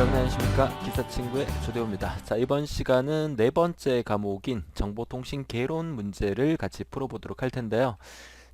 여러분 안녕하십니까, 기사친구의 조대호입니다. 자, 이번 시간은 네 번째 과목인 정보통신 개론 문제를 같이 풀어보도록 할 텐데요.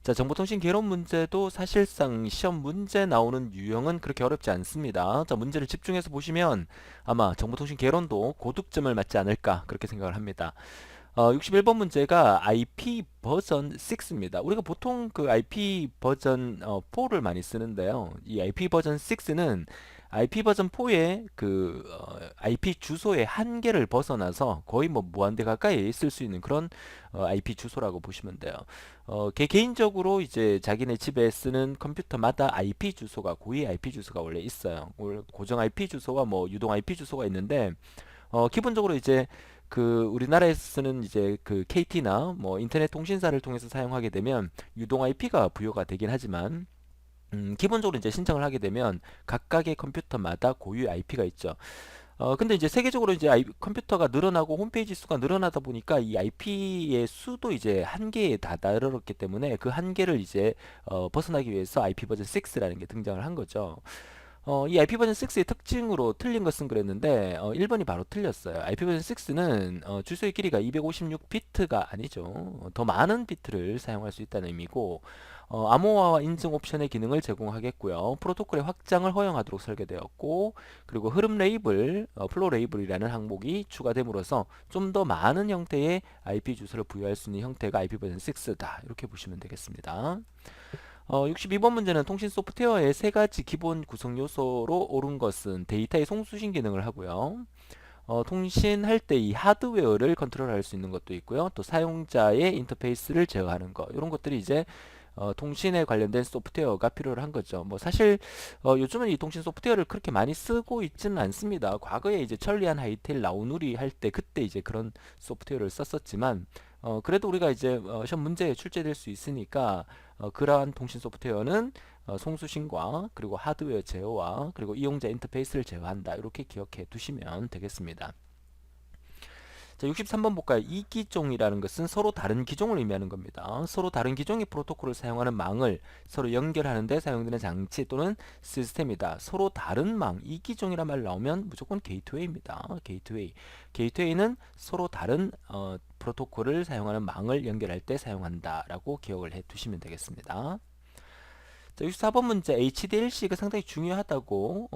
자, 정보통신 개론 문제도 사실상 시험 문제 나오는 유형은 그렇게 어렵지 않습니다. 자, 문제를 집중해서 보시면 아마 정보통신 개론도 고득점을 맞지 않을까 그렇게 생각을 합니다. 61번 문제가 IP 버전 6입니다. 우리가 보통 그 IP 버전 4를 많이 쓰는데요. 이 IP 버전 6는 IP 버전 4의 그 IP 주소의 한계를 벗어나서 거의 뭐 무한대 가까이 쓸 수 있는 그런 IP 주소라고 보시면 돼요. 개인적으로 이제 자기네 집에 쓰는 컴퓨터마다 IP 주소가 고유 IP 주소가 원래 있어요. 고정 IP 주소와 뭐 유동 IP 주소가 있는데 기본적으로 이제 그 우리나라에서 쓰는 이제 그 KT나 뭐 인터넷 통신사를 통해서 사용하게 되면 유동 IP가 부여가 되긴 하지만 기본적으로 이제 신청을 하게 되면 각각의 컴퓨터마다 고유 IP가 있죠. 근데 이제 세계적으로 이제 컴퓨터가 늘어나고 홈페이지 수가 늘어나다 보니까 이 IP의 수도 이제 한계에 다다르기 때문에 그 한계를 이제 벗어나기 위해서 IP 버전 6라는 게 등장을 한 거죠. 이 IP 버전 6의 특징으로 틀린 것은 그랬는데 1번이 바로 틀렸어요. IP 버전 6는 주소의 길이가 256비트가 아니죠. 더 많은 비트를 사용할 수 있다는 의미고 암호화와 인증 옵션의 기능을 제공하겠고요. 프로토콜의 확장을 허용하도록 설계되었고 그리고 흐름 레이블, 플로 레이블이라는 항목이 추가됨으로써 좀 더 많은 형태의 IP 주소를 부여할 수 있는 형태가 IP 버전 6다. 이렇게 보시면 되겠습니다. 62번 문제는 통신 소프트웨어의 세 가지 기본 구성 요소로 옳은 것은 데이터의 송수신 기능을 하고요. 통신할 때 이 하드웨어를 컨트롤할 수 있는 것도 있고요. 또 사용자의 인터페이스를 제어하는 것. 이런 것들이 이제 통신에 관련된 소프트웨어가 필요한 거죠. 뭐 사실 요즘은 이 통신 소프트웨어를 그렇게 많이 쓰고 있지는 않습니다. 과거에 이제 천리안 하이텔 나우누리 할 때 그때 이제 그런 소프트웨어를 썼었지만 그래도 우리가 이제 시험 문제에 출제될 수 있으니까 그러한 통신 소프트웨어는 송수신과 그리고 하드웨어 제어와 그리고 이용자 인터페이스를 제어한다. 이렇게 기억해 두시면 되겠습니다. 자, 63번 볼까요? 이기종이라는 것은 서로 다른 기종을 의미하는 겁니다. 서로 다른 기종의 프로토콜을 사용하는 망을 서로 연결하는 데 사용되는 장치 또는 시스템이다. 서로 다른 망, 이기종이란 말 나오면 무조건 게이트웨이입니다. 게이트웨이. 게이트웨이는 서로 다른 프로토콜을 사용하는 망을 연결할 때 사용한다라고 기억을 해 두시면 되겠습니다. 자, 64번 문제 HDLC가 상당히 중요하다고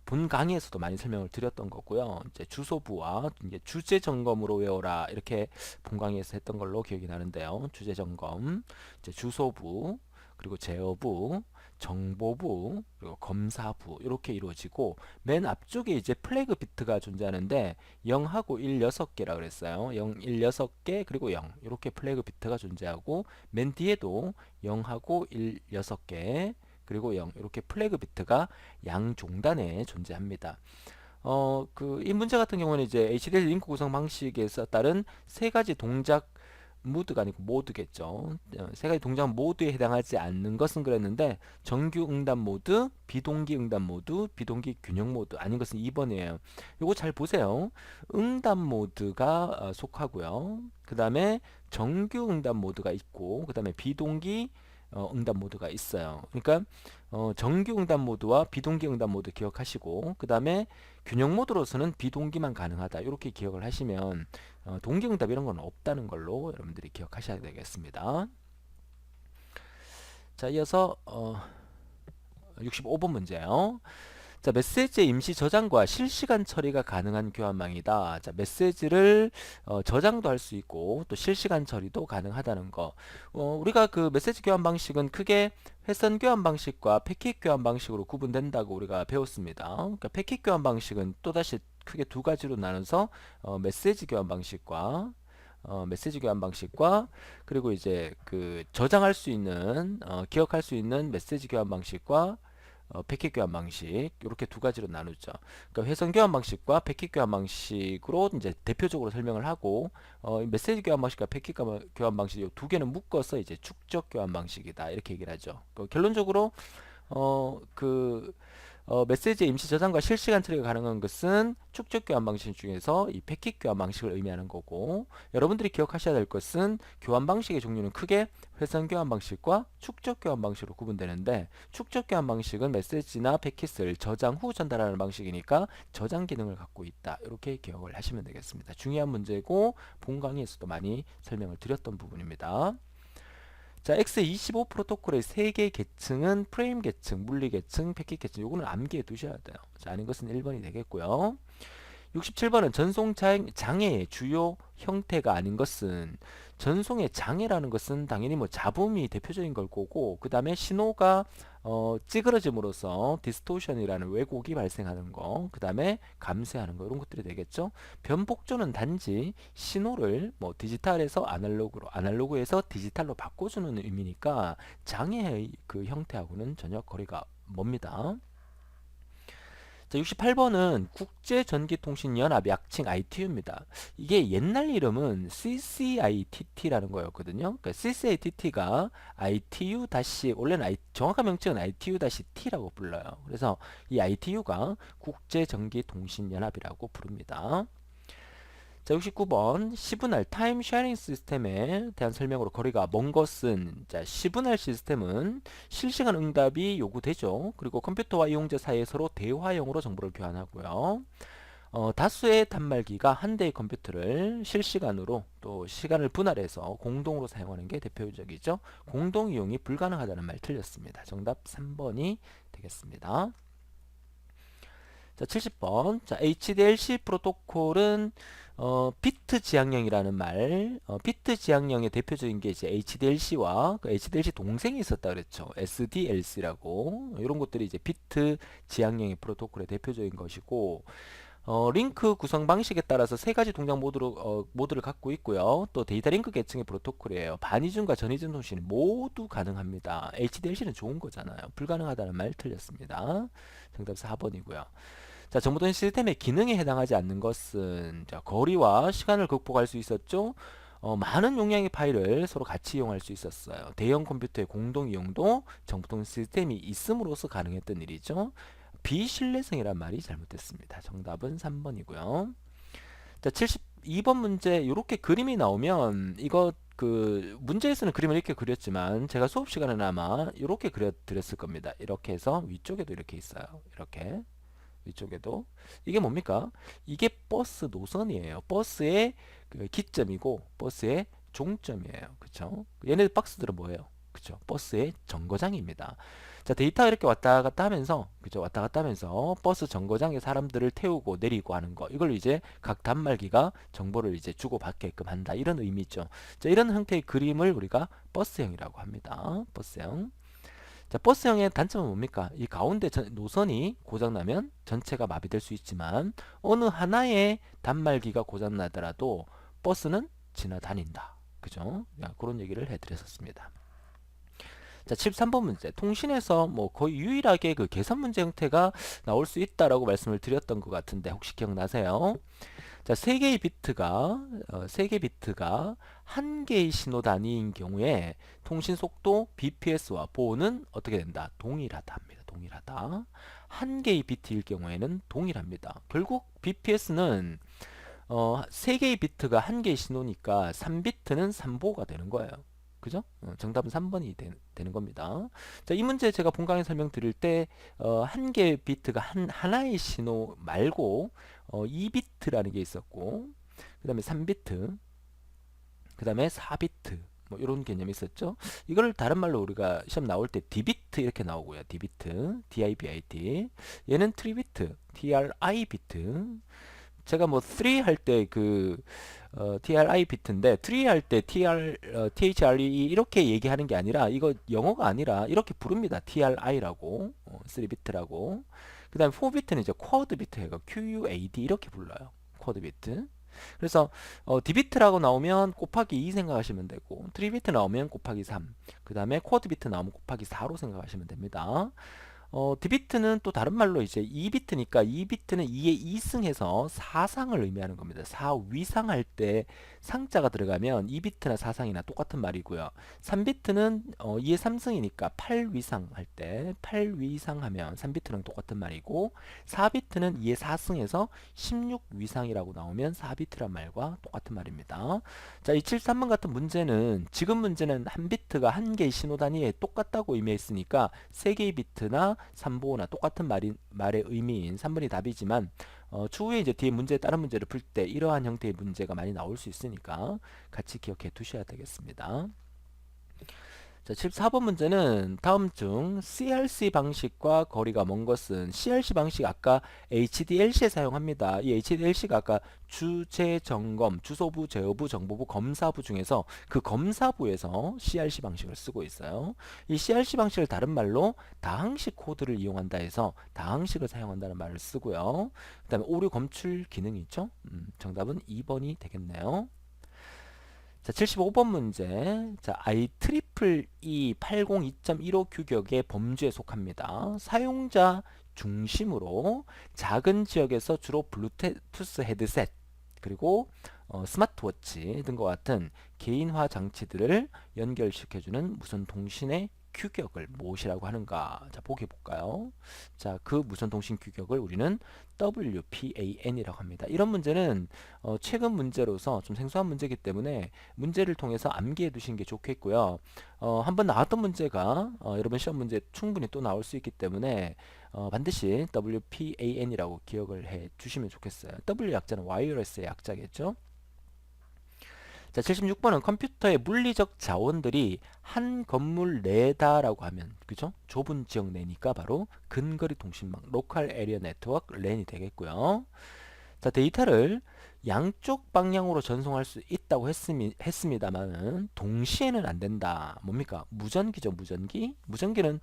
본 강의에서도 많이 설명을 드렸던 거고요. 이제 주소부와 이제 주제 점검으로 외워라 이렇게 본 강의에서 했던 걸로 기억이 나는데요. 주제 점검, 이제 주소부, 그리고 제어부, 정보부, 그리고 검사부 이렇게 이루어지고 맨 앞쪽에 이제 플래그 비트가 존재하는데 0하고 1 6개라 그랬어요. 0, 1 6개 그리고 0 이렇게 플래그 비트가 존재하고 맨 뒤에도 0하고 1 6개 그리고 0 이렇게 플래그 비트가 양종단에 존재합니다. 이 문제 같은 경우는 이제 HDL 링크 구성 방식에서 따른 세 가지 동작 모드가 아니고 모드겠죠. 세 가지 동작 모드에 해당하지 않는 것은 그랬는데 정규 응답 모드, 비동기 응답 모드, 비동기 균형 모드 아닌 것은 2번이에요. 요거 잘 보세요. 응답 모드가 속하고요. 그 다음에 정규 응답 모드가 있고 그 다음에 비동기 응답 모드가 있어요. 그러니까 정규 응답 모드와 비동기 응답 모드 기억하시고 그 다음에 균형 모드로서는 비동기만 가능하다 이렇게 기억을 하시면 동기 응답 이런 건 없다는 걸로 여러분들이 기억하셔야 되겠습니다. 자, 이어서 65번 문제요. 자, 메시지의 임시 저장과 실시간 처리가 가능한 교환망이다. 자, 메시지를 저장도 할 수 있고 또 실시간 처리도 가능하다는 거. 우리가 그 메시지 교환 방식은 크게 회선 교환 방식과 패킷 교환 방식으로 구분된다고 우리가 배웠습니다. 그러니까 패킷 교환 방식은 또다시 크게 두 가지로 나눠서 메시지 교환 방식과 그리고 이제 그 저장할 수 있는 기억할 수 있는 메시지 교환 방식과 패킷 교환 방식 이렇게 두 가지로 나누죠. 그러니까 회선 교환 방식과 패킷 교환 방식으로 이제 대표적으로 설명을 하고 메시지 교환 방식과 패킷 교환 방식 이 두 개는 묶어서 이제 축적 교환 방식이다 이렇게 얘기를 하죠. 결론적으로 그 메시지의 임시 저장과 실시간 처리가 가능한 것은 축적 교환 방식 중에서 이 패킷 교환 방식을 의미하는 거고, 여러분들이 기억하셔야 될 것은 교환 방식의 종류는 크게 회선 교환 방식과 축적 교환 방식으로 구분되는데, 축적 교환 방식은 메시지나 패킷을 저장 후 전달하는 방식이니까 저장 기능을 갖고 있다. 이렇게 기억을 하시면 되겠습니다. 중요한 문제고 본 강의에서도 많이 설명을 드렸던 부분입니다. 자, X25 프로토콜의 3개 계층은 프레임 계층, 물리 계층, 패킷 계층. 요거는 암기해 두셔야 돼요. 자, 아닌 것은 1번이 되겠고요. 67번은 전송 장애의 주요 형태가 아닌 것은, 전송의 장애라는 것은 당연히 뭐 잡음이 대표적인 걸 거고, 그 다음에 신호가 찌그러짐으로써 디스토션이라는 왜곡이 발생하는 거, 그 다음에 감쇄하는 거, 이런 것들이 되겠죠. 변복조는 단지 신호를 뭐 디지털에서 아날로그로, 아날로그에서 디지털로 바꿔주는 의미니까 장애의 그 형태하고는 전혀 거리가 멉니다. 자, 68번은 국제전기통신연합 약칭 ITU입니다. 이게 옛날 이름은 CCITT라는 거였거든요. 그러니까 CCITT가 ITU 원래는 정확한 명칭은 ITU-T라고 불러요. 그래서 이 ITU가 국제전기통신연합이라고 부릅니다. 자, 69번 시분할 타임 쉐어링 시스템에 대한 설명으로 거리가 먼 것은, 자, 시분할 시스템은 실시간 응답이 요구되죠. 그리고 컴퓨터와 이용자 사이에 서로 대화형으로 정보를 교환하고요. 다수의 단말기가 한 대의 컴퓨터를 실시간으로 또 시간을 분할해서 공동으로 사용하는 게 대표적이죠. 공동 이용이 불가능하다는 말 틀렸습니다. 정답 3번이 되겠습니다. 자, 70번. 자, HDLC 프로토콜은 비트 지향령이라는 말, 비트 지향령의 대표적인 게 이제 HDLC와 그 HDLC 동생이 있었다 그랬죠. SDLC라고. 이런 것들이 이제 비트 지향령의 프로토콜의 대표적인 것이고, 링크 구성 방식에 따라서 세 가지 동작 모드를 갖고 있고요. 또 데이터 링크 계층의 프로토콜이에요. 반이중과 전이중 통신이 모두 가능합니다. HDLC는 좋은 거잖아요. 불가능하다는 말 틀렸습니다. 정답 4번이고요. 자, 정보통신 시스템의 기능에 해당하지 않는 것은, 자, 거리와 시간을 극복할 수 있었죠. 많은 용량의 파일을 서로 같이 이용할 수 있었어요. 대형 컴퓨터의 공동 이용도 정보통신 시스템이 있음으로써 가능했던 일이죠. 비신뢰성이란 말이 잘못됐습니다. 정답은 3번이고요. 자, 72번 문제, 이렇게 그림이 나오면 이거 그 문제에서는 그림을 이렇게 그렸지만 제가 수업 시간에는 아마 이렇게 그려 드렸을 겁니다. 이렇게 해서 위쪽에도 이렇게 있어요. 이렇게 위쪽에도. 이게 뭡니까? 이게 버스 노선이에요. 버스의 그 기점이고 버스의 종점이에요. 그쵸? 얘네 박스들은 뭐예요? 그쵸? 버스의 정거장입니다. 자, 데이터가 이렇게 왔다 갔다 하면서, 그죠? 왔다 갔다 하면서 버스 정거장에 사람들을 태우고 내리고 하는 거, 이걸 이제 각 단말기가 정보를 이제 주고받게끔 한다, 이런 의미죠. 자, 이런 형태의 그림을 우리가 버스형이라고 합니다. 버스형. 자, 버스형의 단점은 뭡니까? 이 가운데 노선이 고장나면 전체가 마비될 수 있지만 어느 하나의 단말기가 고장나더라도 버스는 지나다닌다. 그죠? 야, 그런 얘기를 해드렸었습니다. 자, 73번 문제. 통신에서 뭐 거의 유일하게 그 계산 문제 형태가 나올 수 있다라고 말씀을 드렸던 것 같은데 혹시 기억나세요? 자, 세 개의 비트가 한 개의 신호 단위인 경우에 통신 속도 bps와 보호는 어떻게 된다? 동일하다 합니다. 동일하다. 한 개의 비트일 경우에는 동일합니다. 결국 bps는 세 개의 비트가 한 개의 신호니까 3비트는 3보호가 되는 거예요. 그죠? 정답은 3번이 되는 겁니다. 자, 이 문제 제가 본강의 설명드릴 때 한 개의 비트가 하나의 신호 말고 2비트라는 게 있었고, 그 다음에 3비트, 그 다음에 4비트, 뭐 이런 개념이 있었죠. 이걸 다른 말로 우리가 시험 나올 때 D비트 이렇게 나오고요. D비트, DIBIT. 얘는 트리비트, TRI비트. 제가 뭐 3 할 때 TRI 비트인데 3 할 때 THRE 이렇게 얘기하는 게 아니라, 이거 영어가 아니라 이렇게 부릅니다. TRI라고 3비트라고. 그 다음에 4비트는 이제 쿼드 비트 해가 QUAD 이렇게 불러요. 쿼드 비트. 그래서 D비트라고 나오면 곱하기 2 생각하시면 되고, 3비트 나오면 곱하기 3, 그 다음에 쿼드 비트 나오면 곱하기 4로 생각하시면 됩니다. D비트는 또 다른 말로 이제 2비트니까 2비트는 2의 2승해서 4상을 의미하는 겁니다. 4위상 할 때 상자가 들어가면 2비트나 4상이나 똑같은 말이고요. 3비트는 2의 3승이니까 8위상 할 때 8위상 하면 3비트랑 똑같은 말이고 4비트는 2의 4승해서 16위상이라고 나오면 4비트란 말과 똑같은 말입니다. 자, 273번 같은 문제는 지금 문제는 한 비트가 한 개의 신호 단위에 똑같다고 의미했으니까 세 개의 비트나 3보호나 똑같은 말의 의미인 3번이 답이지만 추후에 이제 뒤에 문제 다른 문제를 풀 때 이러한 형태의 문제가 많이 나올 수 있으니까 같이 기억해 두셔야 되겠습니다. 자, 14번 문제는 다음 중 CRC 방식과 거리가 먼 것은 CRC 방식 아까 HDLC에 사용합니다. 이 HDLC가 아까 주재 점검, 주소부, 제어부, 정보부, 검사부 중에서 그 검사부에서 CRC 방식을 쓰고 있어요. 이 CRC 방식을 다른 말로 다항식 코드를 이용한다 해서 다항식을 사용한다는 말을 쓰고요. 그 다음에 오류 검출 기능이 있죠. 정답은 2번이 되겠네요. 자, 75번 문제. 자, IEEE 802.15 규격의 범주에 속합니다. 사용자 중심으로 작은 지역에서 주로 블루투스 헤드셋 그리고 스마트워치 등과 같은 개인화 장치들을 연결시켜주는 무선 통신의 규격을 무엇이라고 하는가? 자, 보기 볼까요? 자, 그 무선 통신 규격을 우리는 WPAN이라고 합니다. 이런 문제는 최근 문제로서 좀 생소한 문제이기 때문에 문제를 통해서 암기해 두시는 게 좋겠고요. 한번 나왔던 문제가 여러분 시험 문제 충분히 또 나올 수 있기 때문에 반드시 WPAN이라고 기억을 해 주시면 좋겠어요. W 약자는 와이어리스의 약자겠죠. 자, 76번은 컴퓨터의 물리적 자원들이 한 건물 내다라고 하면 그죠? 좁은 지역 내니까 바로 근거리 통신망, 로컬 에리어 네트워크 랜이 되겠고요. 자, 데이터를 양쪽 방향으로 전송할 수 있다고 했습니다만은 동시에는 안 된다. 뭡니까? 무전기죠, 무전기. 무전기는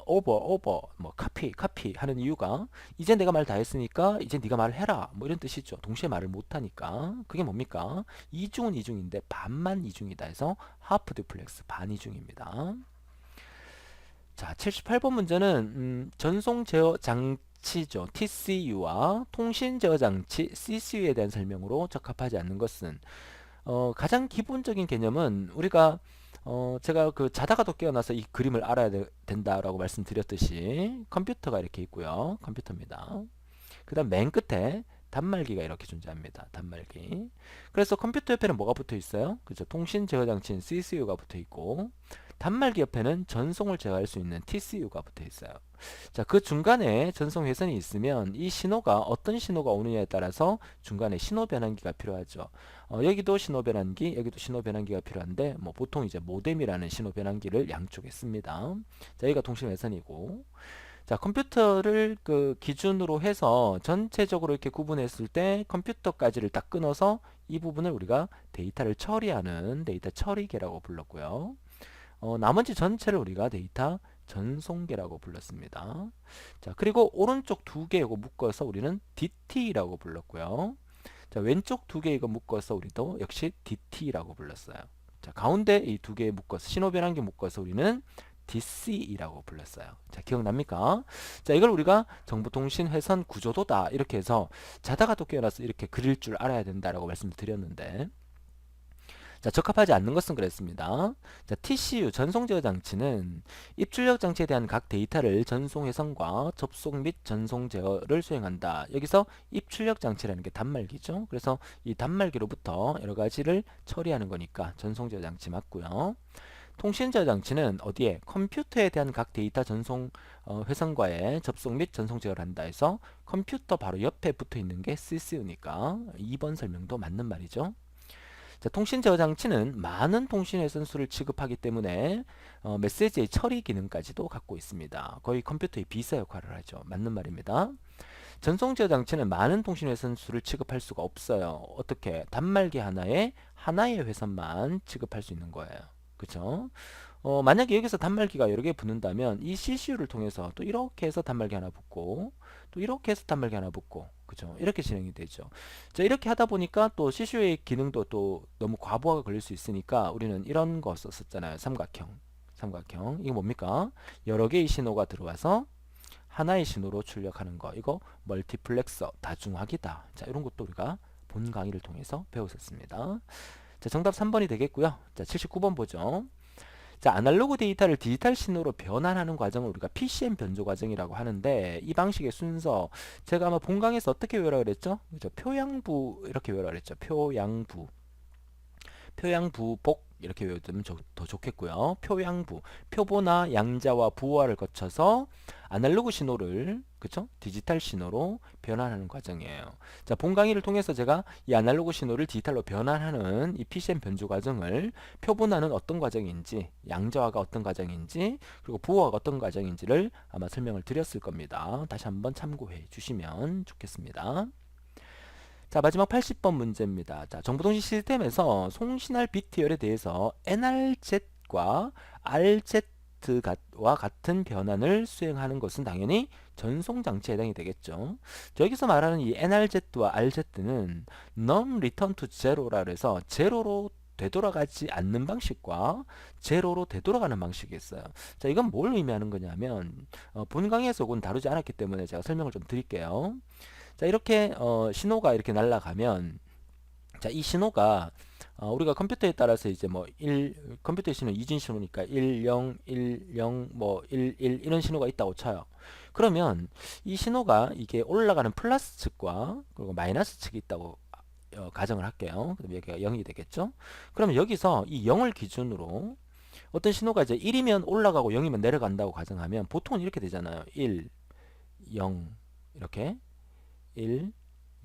오버 뭐 카피 하는 이유가 이제 내가 말 다 했으니까 이제 네가 말을 해라 뭐 이런 뜻이죠. 동시에 말을 못 하니까 그게 뭡니까? 이중은 이중인데 반만 이중이다 해서 하프 듀플렉스 반 이중입니다. 자, 78번 문제는 전송 제어 장치죠. TCU와 통신 제어 장치 CCU에 대한 설명으로 적합하지 않는 것은 가장 기본적인 개념은 우리가 제가 그 자다가도 깨어나서 이 그림을 알아야 된다라고 말씀드렸듯이 컴퓨터가 이렇게 있고요. 컴퓨터입니다. 그 다음 맨 끝에 단말기가 이렇게 존재합니다. 단말기. 그래서 컴퓨터 옆에는 뭐가 붙어 있어요? 그죠? 통신 제어 장치인 CCU가 붙어 있고 단말기 옆에는 전송을 제어할 수 있는 TCU가 붙어 있어요. 자, 그 중간에 전송 회선이 있으면 이 신호가 어떤 신호가 오느냐에 따라서 중간에 신호 변환기가 필요하죠. 여기도 신호 변환기, 여기도 신호 변환기가 필요한데 뭐 보통 이제 모뎀이라는 신호 변환기를 양쪽에 씁니다. 자, 여기가 통신 회선이고 자, 컴퓨터를 그 기준으로 해서 전체적으로 이렇게 구분했을 때 컴퓨터까지를 딱 끊어서 이 부분을 우리가 데이터를 처리하는 데이터 처리계라고 불렀고요. 나머지 전체를 우리가 데이터 전송계라고 불렀습니다. 자, 그리고 오른쪽 두 개 이거 묶어서 우리는 DT라고 불렀고요. 자, 왼쪽 두 개 이거 묶어서 우리도 역시 DT라고 불렀어요. 자, 가운데 이 두 개 묶어서 신호 변환기 묶어서 우리는 DC이라고 불렀어요. 자, 기억납니까? 자, 이걸 우리가 정보통신 회선 구조도다 이렇게 해서 자다가 또 깨어나서 이렇게 그릴 줄 알아야 된다라고 말씀드렸는데 자, 적합하지 않는 것은 그랬습니다. 자, TCU 전송 제어 장치는 입출력 장치에 대한 각 데이터를 전송 회선과 접속 및 전송 제어를 수행한다. 여기서 입출력 장치라는 게 단말기죠. 그래서 이 단말기로부터 여러 가지를 처리하는 거니까 전송 제어 장치 맞고요. 통신 제어 장치는 어디에 컴퓨터에 대한 각 데이터 전송 회선과의 접속 및 전송 제어를 한다 해서 컴퓨터 바로 옆에 붙어 있는 게 CCU니까 2번 설명도 맞는 말이죠. 자, 통신 제어 장치는 많은 통신 회선수를 취급하기 때문에 메시지의 처리 기능까지도 갖고 있습니다. 거의 컴퓨터의 비서 역할을 하죠. 맞는 말입니다. 전송 제어 장치는 많은 통신 회선수를 취급할 수가 없어요. 어떻게? 단말기 하나의 회선만 취급할 수 있는 거예요. 그죠? 만약에 여기서 단말기가 여러 개 붙는다면 이 CCU를 통해서 또 이렇게 해서 단말기 하나 붙고 또 이렇게 해서 단말기 하나 붙고 그죠? 이렇게 진행이 되죠. 자, 이렇게 하다 보니까 또 CCU의 기능도 또 너무 과부하가 걸릴 수 있으니까 우리는 이런 거 썼었잖아요. 삼각형. 이거 뭡니까? 여러 개의 신호가 들어와서 하나의 신호로 출력하는 거, 이거 멀티플렉서, 다중화기다. 자, 이런 것도 우리가 본 강의를 통해서 배웠었습니다. 자, 정답 3번이 되겠고요. 자, 79번 보죠. 자, 아날로그 데이터를 디지털 신호로 변환하는 과정을 우리가 PCM 변조 과정이라고 하는데, 이 방식의 순서, 제가 아마 본강에서 어떻게 외우라 그랬죠? 그죠? 표양부, 이렇게 외우라 그랬죠. 표양부. 표양부복 이렇게 외우면 더 좋겠고요. 표양부, 표보나 양자와 부호화를 거쳐서 아날로그 신호를, 그쵸? 디지털 신호로 변환하는 과정이에요. 자, 본 강의를 통해서 제가 이 아날로그 신호를 디지털로 변환하는 이 PCM 변조 과정을, 표본화는 어떤 과정인지, 양자화가 어떤 과정인지, 그리고 부호화가 어떤 과정인지를 아마 설명을 드렸을 겁니다. 다시 한번 참고해 주시면 좋겠습니다. 자, 마지막 80번 문제입니다. 자, 정보통신 시스템에서 송신할 비트열에 대해서 NRZ과 RZ와 같은 변환을 수행하는 것은 당연히 전송장치에 해당이 되겠죠. 자, 여기서 말하는 이 NRZ와 RZ는 Non-Return to Zero라 해서 제로로 되돌아가지 않는 방식과 제로로 되돌아가는 방식이 있어요. 자, 이건 뭘 의미하는 거냐면, 본 강의에서 다루지 않았기 때문에 제가 설명을 좀 드릴게요. 자, 이렇게 신호가 이렇게 날아가면, 자, 이 신호가 우리가 컴퓨터에 따라서 이제 뭐 컴퓨터의 신호 이진 신호니까 1, 0, 1, 0, 뭐 1, 1 이런 신호가 있다고 쳐요. 그러면 이 신호가 이게 올라가는 플러스 측과 그리고 마이너스 측이 있다고 가정을 할게요. 그럼 여기가 0이 되겠죠? 그러면 여기서 이 0을 기준으로 어떤 신호가 이제 1이면 올라가고 0이면 내려간다고 가정하면 보통은 이렇게 되잖아요. 1, 0 이렇게 1,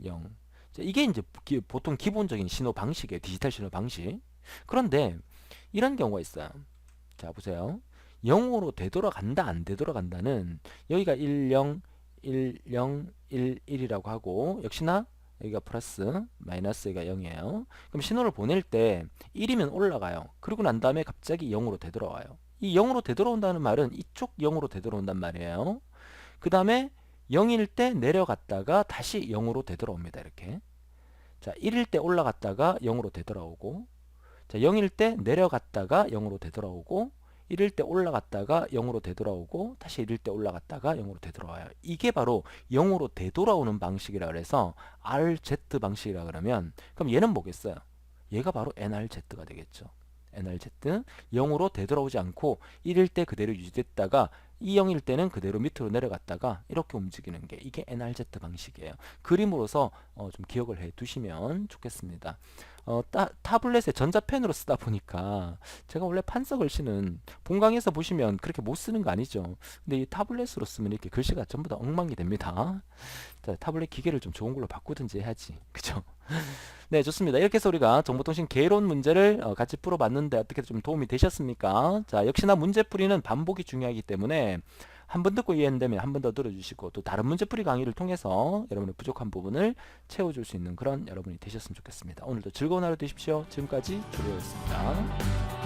0. 자, 이게 이제 보통 기본적인 신호 방식이에요. 디지털 신호 방식. 그런데 이런 경우가 있어요. 자, 보세요. 0으로 되돌아간다, 안 되돌아간다는, 여기가 1, 0, 1, 0, 1, 1이라고 하고, 역시나 여기가 플러스, 마이너스가 0이에요. 그럼 신호를 보낼 때 1이면 올라가요. 그러고 난 다음에 갑자기 0으로 되돌아와요. 이 0으로 되돌아온다는 말은 이쪽 0으로 되돌아온단 말이에요. 그 다음에 0일 때 내려갔다가 다시 0으로 되돌아옵니다. 이렇게. 자, 1일 때 올라갔다가 0으로 되돌아오고, 자, 0일 때 내려갔다가 0으로 되돌아오고, 1일 때 올라갔다가 0으로 되돌아오고, 다시 1일 때 올라갔다가 0으로 되돌아와요. 이게 바로 0으로 되돌아오는 방식이라 그래서 RZ 방식이라 그러면, 그럼 얘는 뭐겠어요? 얘가 바로 NRZ가 되겠죠. NRZ, 0으로 되돌아오지 않고 1일 때 그대로 유지됐다가 2,0일 때는 그대로 밑으로 내려갔다가 이렇게 움직이는 게, 이게 NRZ 방식이에요. 그림으로서 좀 기억을 해 두시면 좋겠습니다. 타블렛에 전자펜으로 쓰다 보니까 제가 원래 판서 글씨는 본강에서 보시면 그렇게 못 쓰는 거 아니죠. 근데 이 타블렛으로 쓰면 이렇게 글씨가 전부 다 엉망이 됩니다. 자, 타블렛 기계를 좀 좋은 걸로 바꾸든지 해야지. 그죠? 네, 좋습니다. 이렇게 해서 우리가 정보통신 개론 문제를 같이 풀어봤는데 어떻게 좀 도움이 되셨습니까? 자, 역시나 문제풀이는 반복이 중요하기 때문에 한 번 듣고 이해 안 되면 한 번 더 들어주시고, 또 다른 문제풀이 강의를 통해서 여러분의 부족한 부분을 채워줄 수 있는 그런 여러분이 되셨으면 좋겠습니다. 오늘도 즐거운 하루 되십시오. 지금까지 조리였습니다.